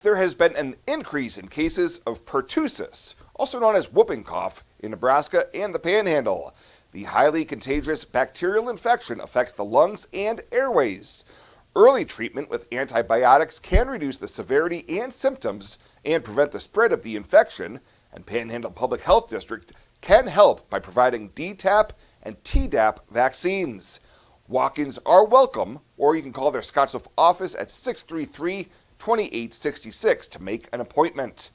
There has been an increase in cases of pertussis, also known as whooping cough, in Nebraska and the Panhandle. The highly contagious bacterial infection affects the lungs and airways. Early treatment with antibiotics can reduce the severity and symptoms and prevent the spread of the infection, and Panhandle Public Health District can help by providing DTaP and Tdap vaccines. Walk-ins are welcome, or you can call their Scottsbluff office at 633-2866 to make an appointment.